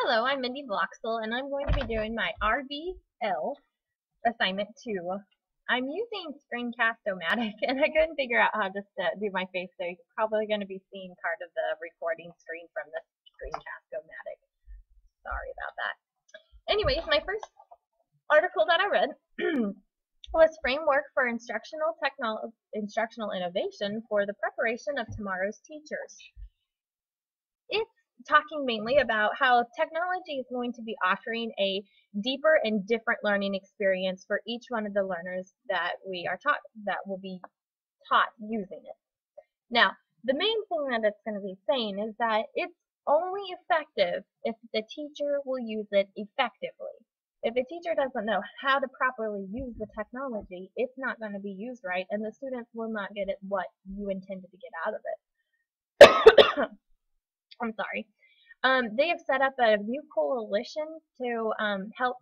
Hello, I'm Mindy Bloxel, and I'm going to be doing my RVL assignment 2. I'm using Screencast-O-Matic, and I couldn't figure out how to do my face, so you're probably going to be seeing part of the recording screen from the Screencast-O-Matic. Sorry about that. Anyways, my first article that I read was Framework for Instructional Innovation for the Preparation of Tomorrow's Teachers. It's talking mainly about how technology is going to be offering a deeper and different learning experience for each one of the learners that will be taught using it. Now, the main thing that it's going to be saying is that it's only effective if the teacher will use it effectively. If the teacher doesn't know how to properly use the technology, it's not going to be used right, and the students will not get what you intended to get out of it. I'm sorry. They have set up a new coalition to help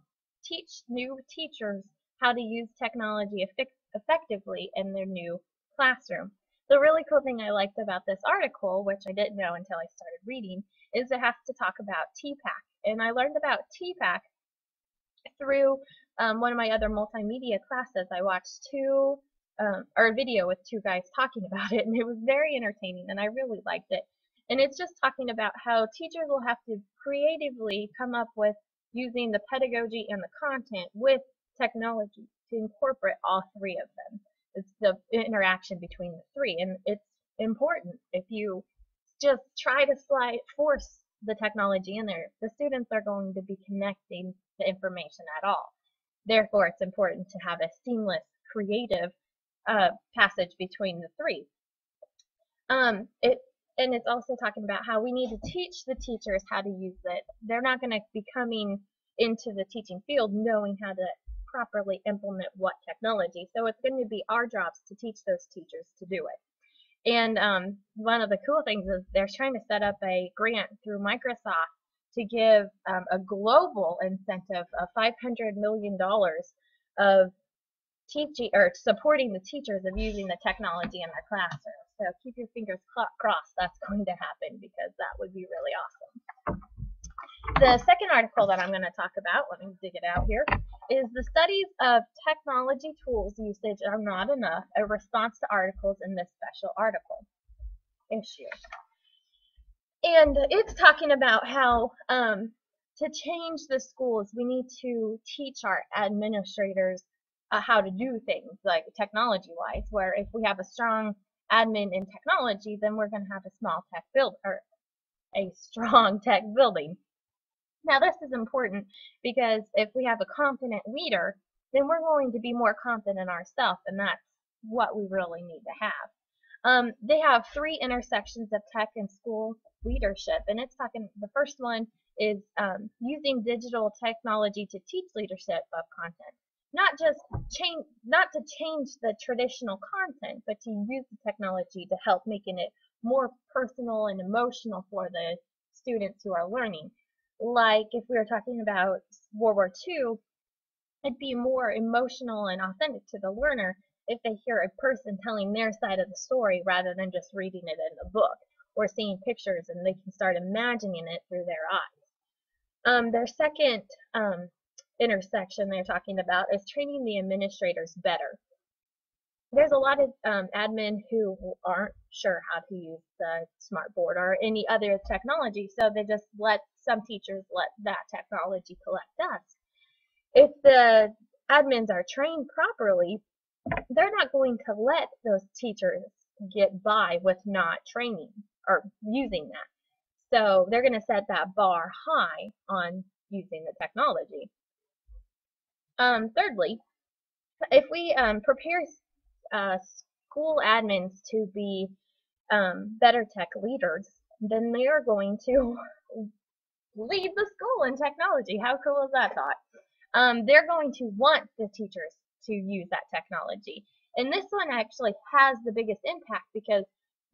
teach new teachers how to use technology effectively in their new classroom. The really cool thing I liked about this article, which I didn't know until I started reading, is it has to talk about TPACK. And I learned about TPACK through one of my other multimedia classes. I watched a video with two guys talking about it, and it was very entertaining, and I really liked it. And it's just talking about how teachers will have to creatively come up with using the pedagogy and the content with technology to incorporate all three of them. It's the interaction between the three, and it's important. If you just try to force the technology in there, the students are going to be connecting the information at all. Therefore, it's important to have a seamless, creative passage between the three. And it's also talking about how we need to teach the teachers how to use it. They're not going to be coming into the teaching field knowing how to properly implement what technology. So it's going to be our jobs to teach those teachers to do it. And one of the cool things is they're trying to set up a grant through Microsoft to give a global incentive of $500 million of teaching or supporting the teachers of using the technology in their classroom. So keep your fingers crossed that's going to happen, because that would be really awesome. The second article that I'm going to talk about, let me dig it out here, is the studies of technology tools usage are not enough, a response to articles in this special article issue. And it's talking about how to change the schools, we need to teach our administrators how to do things, like technology-wise, where if we have a strong admin in technology, then we're going to have a strong tech building. Now, this is important because if we have a confident leader, then we're going to be more confident ourselves, and that's what we really need to have. They have 3 intersections of tech and school leadership, and it's talking. The first one is using digital technology to teach leadership of content. Not to change the traditional content, but to use the technology to help making it more personal and emotional for the students who are learning. Like if we were talking about World War II, it'd be more emotional and authentic to the learner if they hear a person telling their side of the story rather than just reading it in a book or seeing pictures, and they can start imagining it through their eyes. Their second intersection they're talking about is training the administrators better. There's a lot of admin who aren't sure how to use the smartboard or any other technology, so they just let some teachers let that technology collect dust. If the admins are trained properly, they're not going to let those teachers get by with not training or using that. So they're going to set that bar high on using the technology. Thirdly, if we prepare school admins to be better tech leaders, then they are going to lead the school in technology. How cool is that thought? They're going to want the teachers to use that technology. And this one actually has the biggest impact because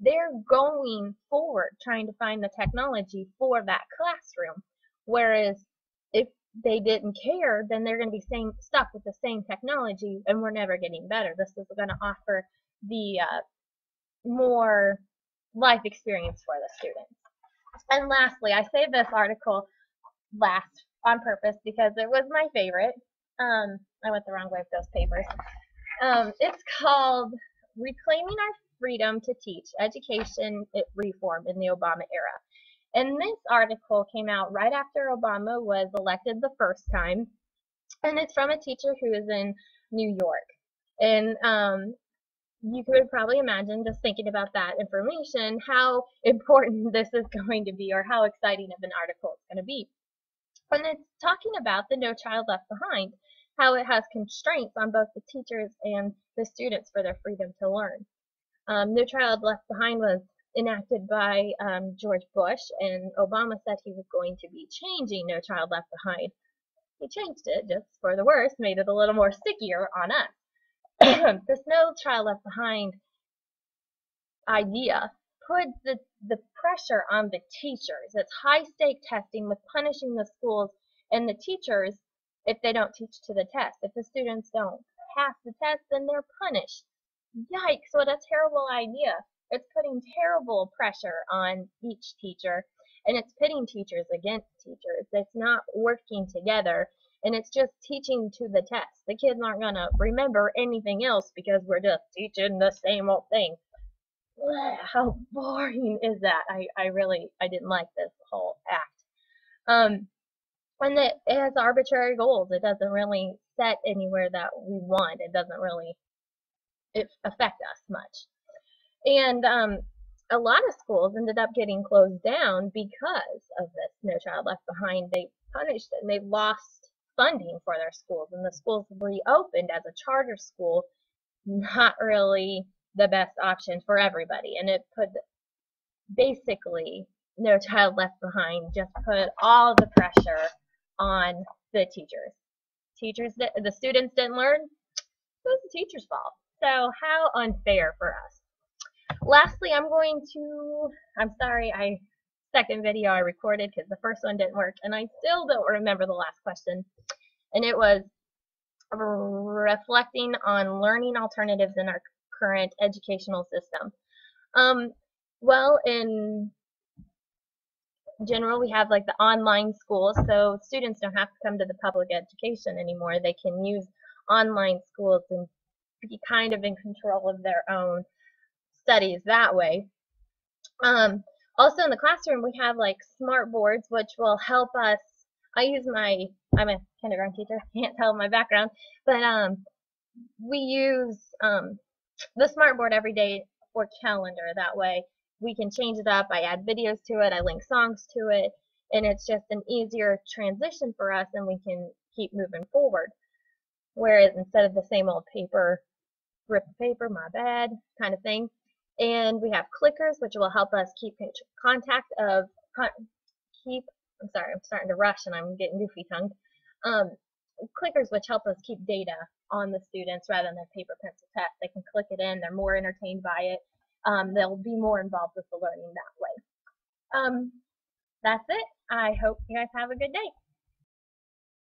they're going forward trying to find the technology for that classroom. Whereas if they didn't care, then they're going to be stuck with the same technology, and we're never getting better. This is going to offer the more life experience for the students. And lastly, I saved this article last on purpose because it was my favorite. I went the wrong way with those papers. It's called Reclaiming Our Freedom to Teach, Education Reform in the Obama Era. And this article came out right after Obama was elected the first time, and it's from a teacher who is in New York. And you could probably imagine, just thinking about that information, how important this is going to be, or how exciting of an article it's going to be. And it's talking about the No Child Left Behind, how it has constraints on both the teachers and the students for their freedom to learn. No Child Left Behind was enacted by George Bush, and Obama said he was going to be changing No Child Left Behind. He changed it just for the worse, made it a little more stickier on us. This No Child Left Behind idea put the pressure on the teachers. It's high-stake testing with punishing the schools and the teachers if they don't teach to the test. If the students don't pass the test, then they're punished. Yikes, what a terrible idea. It's putting terrible pressure on each teacher, and it's pitting teachers against teachers. It's not working together, and it's just teaching to the test. The kids aren't going to remember anything else because we're just teaching the same old thing. How boring is that? I didn't like this whole act. And it has arbitrary goals. It doesn't really set anywhere that we want. It doesn't really affect us much. And a lot of schools ended up getting closed down because of this No Child Left Behind. They punished it, and they lost funding for their schools, and the schools reopened as a charter school. Not really the best option for everybody, and it put basically No Child Left Behind just put all the pressure on the teachers. The students didn't learn. It was the teacher's fault. So how unfair for us. Lastly, I'm sorry, second video I recorded because the first one didn't work, and I still don't remember the last question. And it was reflecting on learning alternatives in our current educational system. Well, in general, we have like the online schools, so students don't have to come to the public education anymore. They can use online schools and be kind of in control of their own studies that way. Also in the classroom, we have like smart boards, which will help us. I'm a kindergarten teacher, can't tell my background, but we use the smart board every day for calendar. That way we can change it up. I add videos to it, I link songs to it, and it's just an easier transition for us, and we can keep moving forward. Whereas instead of the same old paper, rip the paper, my bad, kind of thing. And we have clickers, which will help us keep contact of, I'm sorry, I'm starting to rush and I'm getting goofy tongued. Clickers, which help us keep data on the students rather than paper pencil test. They can click it in, they're more entertained by it. They'll be more involved with the learning that way. That's it. I hope you guys have a good day.